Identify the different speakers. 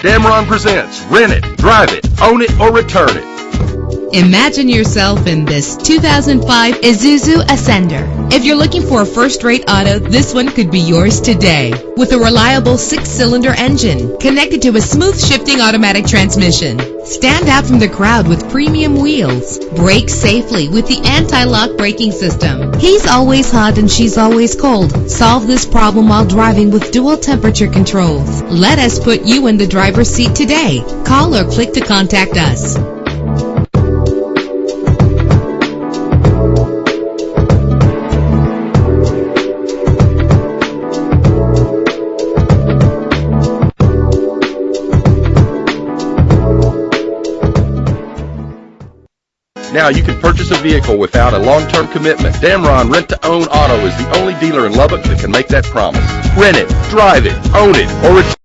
Speaker 1: Damron presents Rent It, Drive It, Own It, or Return It.
Speaker 2: Imagine yourself in this 2005 Isuzu Ascender. If you're looking for a first-rate auto, this one could be yours today. With a reliable 6-cylinder engine connected to a smooth shifting automatic transmission. Stand out from the crowd with premium wheels. Brake safely with the anti-lock braking system. He's always hot and she's always cold. Solve this problem while driving with dual temperature controls. Let us put you in the driver's seat today. Call or click to contact us.
Speaker 1: Now you can purchase a vehicle without a long-term commitment. Damron Rent-to-Own Auto is the only dealer in Lubbock that can make that promise. Rent it, drive it, own it, or return